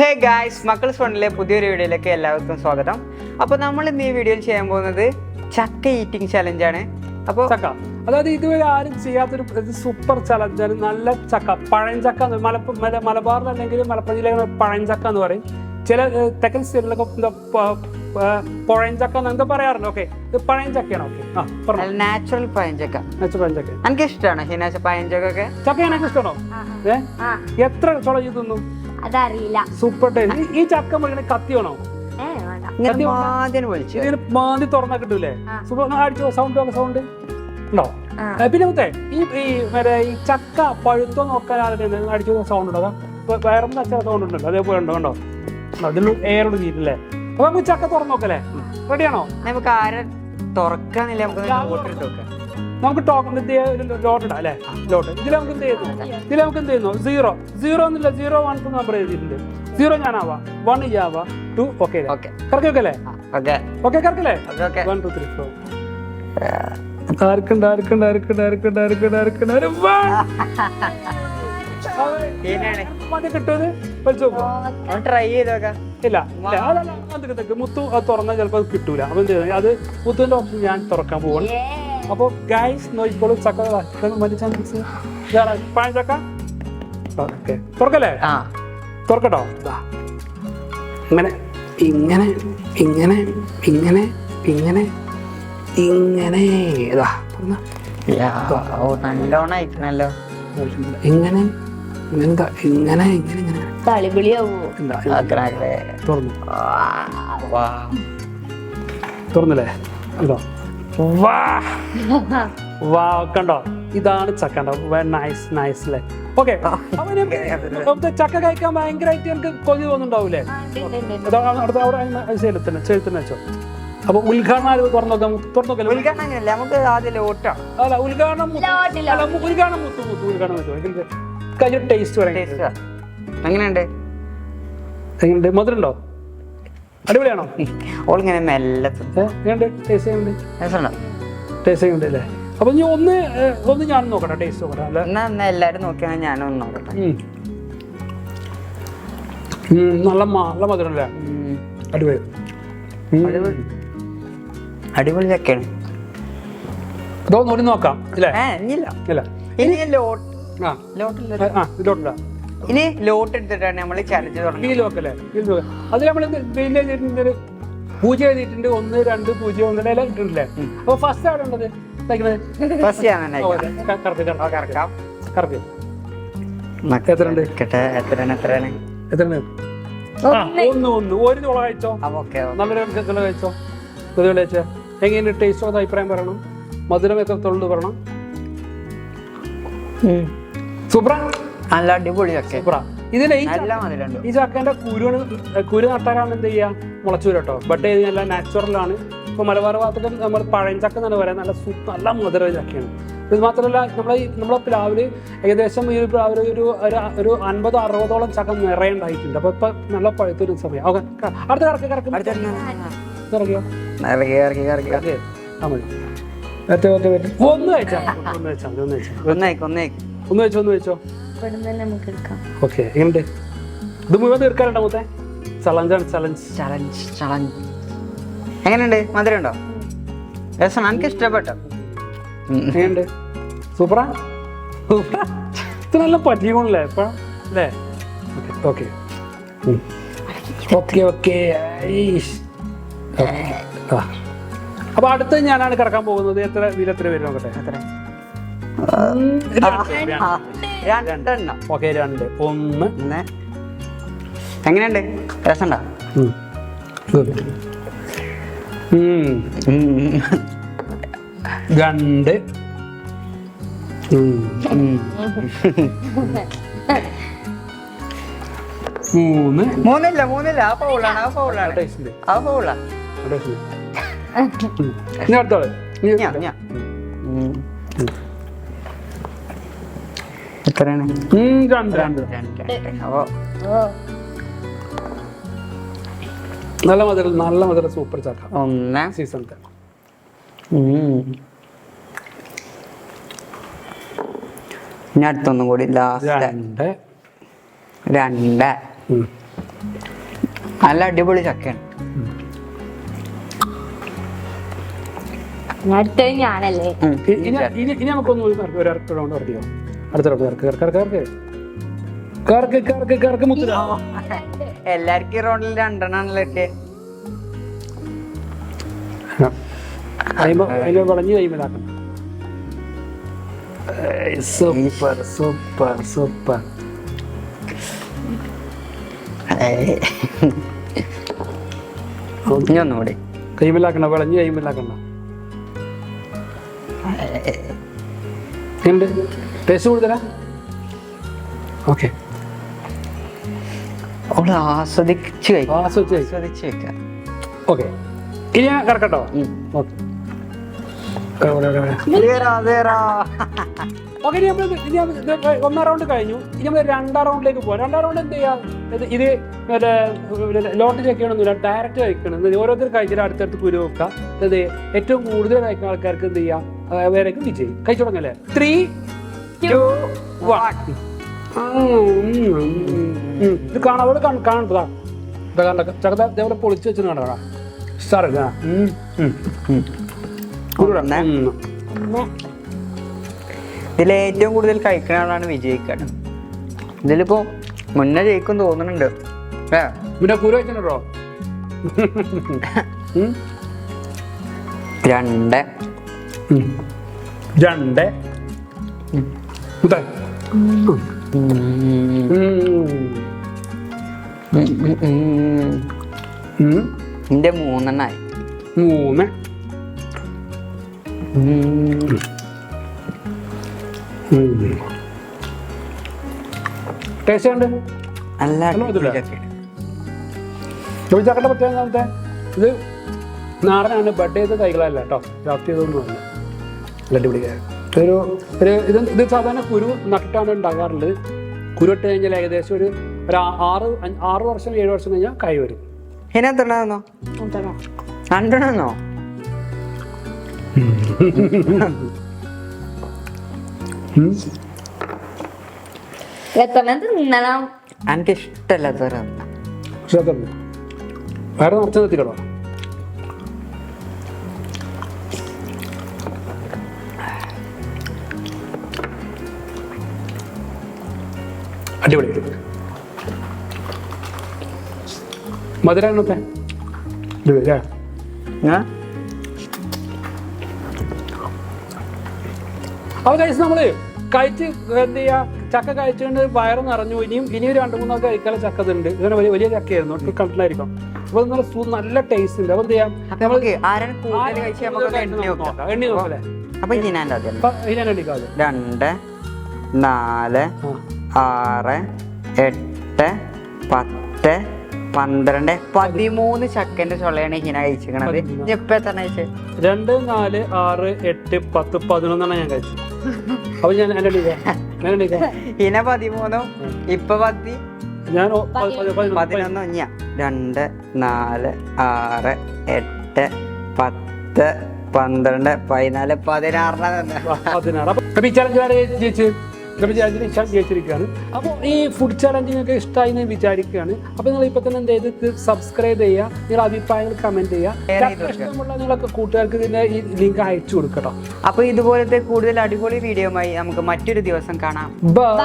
Hey guys, മക്കൾസ് ഫണ്ടിലെ പുതിയൊരു വീഡിയോയിലേക്ക് എല്ലാവർക്കും സ്വാഗതം. അപ്പോൾ നമ്മൾ ഇന്ന് ഈ വീഡിയോയിൽ ചെയ്യാൻ പോകുന്നത് ചക്ക ഈറ്റിംഗ് ചലഞ്ചാണ്. അപ്പോൾ ചക്ക, അതായത് ഇതുവരെ ആരും ചെയ്യാത്തൊരു സൂപ്പർ ചലഞ്ചാണ്. നല്ല ചക്ക, പഴഞ്ചക്ക. മലബാറിൽ അല്ലെങ്കിൽ മലപ്പുറം ജില്ലയിൽ പഴഞ്ചക്ക എന്ന് പറയും. ചില തെക്കൻ സ്റ്റേറ്റിലൊക്കെ പഴഞ്ചക്ക എന്താ പറയാറുണ്ട്. ഓക്കെ, ഇത് പഴഞ്ചക്കയാണ്. Okay, natural പഴഞ്ചക്ക. പഴഞ്ചക്ക എനിക്ക് ഇഷ്ടമാണ്. പഴഞ്ചക്കൊക്കെ ചക്ക എനിക്ക് ഇഷ്ടമാണോ? എത്ര ചോളം ചെയ്തു? അതറിയില്ല. Super taste. ഈ ചക്ക മുറിക്കണ കത്തി വേണോ? ഇതിന് മാന്തി തുറന്നാ കിട്ടൂലേ? സൂപ്പർ. അടിച്ചോ, സൗണ്ട് ഉണ്ടോ? പിന്നെ മുത്തേ, ഈ ചക്ക പഴുത്തോ നോക്കാൻ അടിച്ചു സൗണ്ട് ഉണ്ടോ? വയറിന്റെ അച്ഛൻ സൗണ്ട് ഉണ്ടല്ലോ, അതേപോലെ ഉണ്ടോ? കണ്ടോ, അതിൽ എയറോട് ചെയ്തില്ലേ? അപ്പൊ നമുക്ക് ചക്ക തുറന്നു നോക്കല്ലേ? റെഡിയാണോ? നമുക്ക് ആരെ തുറക്കാന്നില്ല, നമുക്ക് ലോട്ട് ഇടാം അല്ലെ? ലോട്ട് ഇതിൽ നമുക്ക് എന്ത് ചെയ്യുന്നു? 0 എന്നില്ല, 0 1 നമ്പർ എഴുതിയിട്ടുണ്ട്. 0 ഞാനാവാ, 1 ഇയാവാ, 2 ഓക്കെ. കറക്കി വെക്കല്ലേ? ഓക്കെ, കറക്കല്ലേ? 1 2 3 4 ആർക്കുണ്ട്? കിട്ടുന്നത് ട്രൈ ചെയ്തോക്കാം. ഇല്ല, മുത്തു അത് തുറന്നാൽ ചിലപ്പോൾ അത് കിട്ടൂല. അപ്പൊ എന്ത് ചെയ്യുന്നത്? അത് മുത്തുവിന്റെ ഓപ്ഷൻ ഞാൻ തുറക്കാൻ പോവാണ്. അപ്പൊ ഗൈസ് നോക്കിക്കോളൂ. ചക്ക പഴഞ്ചക്ക. ഓക്കെ, തുറക്കല്ലേ? തുറക്കട്ടോ. ഇങ്ങനെ ഇങ്ങനെ ഇങ്ങനെ ഇങ്ങനെ ഇങ്ങനെ ഇങ്ങനെ നല്ലോണായിട്ടാണല്ലോ. ഇങ്ങനെ ഇങ്ങനെന്താ ഇങ്ങനെ ഇങ്ങനെ ഇങ്ങനെ തുറന്നില്ലേ? കണ്ടോ? വാ, കണ്ടോ? ഇതാണ് ചക്ക. നൈസ് അല്ലേ? ഓക്കെ, ചക്ക കഴിക്കാൻ ഭയങ്കരമായിട്ട് എനിക്ക് കൊതി തോന്നുന്നുണ്ടാവൂലേ? ചെലുത്തന്നെ വെച്ചോ. അപ്പൊ ഉദ്ഘാടനം തുറന്നോക്കല്ലേ? നമുക്ക് ആദ്യം ലോട്ടാ. അല്ല, ഉദ്ഘാടനം വെച്ചോ. കഴിഞ്ഞ ടേസ്റ്റ് പറയാം. എങ്ങനെയുണ്ട്? മധുരണ്ടോ? അടിപൊളിയാണോ? ഓളിങ്ങനെ മെല്ലെ ടേസ്റ്റ് ഉണ്ട് അല്ലേ? അപ്പൊ നീ ഒന്ന് ഞാൻ നോക്കട്ടെ, ടേസ്റ്റ് നോക്കട്ടെ. അല്ല, എല്ലാരും നോക്കിയാൽ ഞാനൊന്ന് നോക്കട്ടെ. നല്ല മധുരം അല്ലേ? അടിപൊളി അടിപൊളി ചക്കയാണ്. ഇതൊന്നുകൂടി നോക്കാം ഇല്ലേ? ഇനി ലോട്ട് എടുത്തിട്ടാണ് നമ്മള് ചലഞ്ച് തുടങ്ങി. അത് നമ്മള് പൂജ ചെയ്തിട്ടുണ്ട്. 1 2 0 1 ഇട്ടിട്ടില്ലേ? അപ്പൊ ഫസ്റ്റ് അവിടെ ഉള്ളത് ഒരു ചോള കഴിച്ചോ, നല്ലൊരു കഴിച്ചോ. കഴിച്ചോ, എങ്ങനെ ടേസ്റ്റോ അത് അഭിപ്രായം പറയണം. മധുരം എത്രത്തോളം പറയണം. സൂപ്പറാ, നല്ല അടിപൊളി ചക്ക. ഇതിലെ ഈ ചക്കേന്റെ കുരു നട്ടാലാണ് എന്ത് ചെയ്യാ? മുളച്ചൂര് കേട്ടോ. ബട്ട് ഇത് നല്ല നാച്ചുറലാണ്. ഇപ്പൊ മലബാർ ഭാഗത്തൊക്കെ നമ്മൾ പഴഞ്ചക്ക എന്നാണ് പറയാൻ. നല്ല മധുര ചക്കയാണ്. ഇത് മാത്രമല്ല, നമ്മളെ പ്ലാവില് ഏകദേശം ഈ പ്ലാവില് ഒരു 50-60ഓളം ചക്ക നിറയെ ഉണ്ടായിട്ടുണ്ട്. അപ്പൊ ഇപ്പൊ നല്ല പഴുത്തൊരു സമയം. ഓക്കെ, അടുത്ത കറക്കിയോ. ഒന്ന് വെച്ചോ. ഓക്കെ, എങ്ങനെയുണ്ട്? ഇത് മുഴുവൻ തീർക്കാറുണ്ടോ മൊത്തം? ചലഞ്ച് എങ്ങനെയുണ്ട്? മധുരം ഉണ്ടോ? രസം, എനിക്ക് ഇഷ്ടപ്പെട്ടു. എങ്ങനെയുണ്ട്? സൂപ്പറാ. ഇത് നല്ല പറ്റിക്കോണല്ലേ ഇപ്പൊ അല്ലേ? ഓക്കെ. അപ്പൊ അടുത്ത് ഞാനാണ് കിടക്കാൻ പോകുന്നത്. എത്ര പേര് നോക്കട്ടെ? ഓക്കെ, 2 1. എങ്ങനെയുണ്ട്? രസമുണ്ടോ? 2 മൂന്നില്ല. ആ ഫൗളാണ്. അടുത്തോളെ എത്രയാണ്? 2. നല്ല മധുരം സൂപ്പർ ചക്ക. 1 സീസണത്തെ. ഇനി അടുത്തൊന്നും കൂടി ലാസ്റ്റ്. 2 നല്ല അടിപൊളി ചക്കയാണ്. ഞാനല്ലേ ഇനി നമുക്കൊന്ന് ഒരു റൗണ്ട് ഇറക്കിയോ? അടുത്ത റൗണ്ട് മുത്തിര. എല്ലാവർക്കും ഈ റൗണ്ടിൽ 2 എണ്ണാണല്ലോ ഇട്ട്. അതിന് വളഞ്ഞ് കൈമലാക്കണം. Super super super. ഇനി ഒന്നുകൂടി കൈമലാക്കണ്ട, വളഞ്ഞ് കൈമലാക്കണ്ട. ടേസ്റ്റ് കൂടുതലാ? ഓക്കെ, ആസ്വദിച്ച് വെക്കാം. ഓക്കെ, ഇനി ഞാൻ കറക്കട്ടോ? ഓക്കെ, ഒന്നാം റൗണ്ട് കഴിഞ്ഞു. ഇനി നമ്മൾ 2ാം റൗണ്ടിലേക്ക് പോകാം. 2ാം റൗണ്ട് എന്ത് ചെയ്യാം? ഇത് ലോട്ട് കഴിക്കണമെന്നില്ല, ഡയറക്റ്റ് കഴിക്കണം. ഓരോരുത്തർ കഴിച്ചിട്ട് അടുത്തടുത്ത് കുരു വെക്കുക. അത് ഏറ്റവും കൂടുതൽ കഴിക്കുന്ന ആൾക്കാർക്ക് എന്ത് ചെയ്യാം? വേറെക്കും വിജയി. കഴിച്ചു തുടങ്ങല്ലേ? 3, 2, 1. ഇത് കാണാതെ കാണണ്ടാ ചകത ഇതേപോലെ പൊളിച്ച് വെച്ച് കാണാ. സാറല്ല ഇതിൽ ഏറ്റവും കൂടുതൽ കഴിക്കുന്ന ആളാണ് വിജയിക്കാണ്. ഇതിലിപ്പോ മുന്നേ ജയിക്കും തോന്നുന്നുണ്ട്. പിന്നെ കുരു വെച്ചിട്ടുണ്ടോ? 2 എന്റെ 3 എണ്ണായി. 3 ടേസ്റ്റ് ഉണ്ട്. നല്ല ചക്കട്ട പറ്റാത്ത ഇത് നാടനാണ്. ബഡ് ചെയ്ത തൈകളല്ല കേട്ടോ, ക്രാഫ്റ്റ് ചെയ്തൊന്നുമല്ല. നല്ല അടിപൊളിയായ ഇത് സാധാരണ കുരു നട്ടിട്ടാണ് ഉണ്ടാകാറുള്ളത്. കുരു ഇട്ട് കഴിഞ്ഞാൽ ഏകദേശം ഒരു 6 വർഷം 7 വർഷം കഴിഞ്ഞാൽ കായ് വരും. ഇതിനകത്തുണ്ടോ? 2 എനിക്ക് ഇഷ്ടമല്ലാത്തവരാണ്. വേറെ നിറച്ച് നിർത്തിക്കടോ. അടിപൊളി മധുരത്തെ അപ്പൊ കഴിച്ച് നമ്മള് കഴിച്ച് എന്ത് ചെയ്യാ? ചക്ക കഴിച്ചുകൊണ്ട് വയറ് നിറഞ്ഞു. ഇനിയും 2-3 കഴിക്കാനുള്ള ചക്ക ഉണ്ട്. ഇങ്ങനെ വലിയ ചക്കയായിരുന്നു, ഒട്ടും കണ്ടിലായിരിക്കും. അപ്പൊ നല്ല ടേസ്റ്റ് ഉണ്ട്. അപ്പൊ എന്ത് ചെയ്യാം? എണ്ണി നോക്കല്ലേ? അപ്പൊ 2, 4, 6, 8, 10, 12, 13 ചക്കന്റെ ചൊളയാണ് ഹിന കഴിച്ചിരിക്കണത്. ഇപ്പൊ എത്ര കഴിച്ചത്? 2, 4, 6, 8, 10, 11 ഞാൻ കഴിച്ചു. അപ്പൊ ഞാൻ ഹിന 13, ഇപ്പൊ 10, ഞാൻ 11. 2, 4, 6, 8, 10, 12, 14, 16. അപ്പൊ ഈ ചലഞ്ച് ജയിച്ചു. ജയിച്ചിരിക്കുകയാണ്. അപ്പോൾ ഈ ഫുഡ് ചലഞ്ച് നിങ്ങൾക്ക് ഇഷ്ടമായി എന്ന് വിചാരിക്കുകയാണ്. അപ്പോൾ നിങ്ങൾ ഇപ്പൊ തന്നെ എന്ത് ചെയ്ത് സബ്സ്ക്രൈബ് ചെയ്യുക, നിങ്ങളുടെ അഭിപ്രായങ്ങൾ കമന്റ് ചെയ്യുക. ഇഷ്ടമുള്ള നിങ്ങളൊക്കെ കൂട്ടുകാർക്ക് ഇതിന്റെ ഈ ലിങ്ക് അയച്ചു കൊടുക്കട്ടോ. അപ്പൊ ഇതുപോലത്തെ കൂടുതൽ അടിപൊളി വീഡിയോയുമായി നമുക്ക് മറ്റൊരു ദിവസം കാണാം. ബൈ.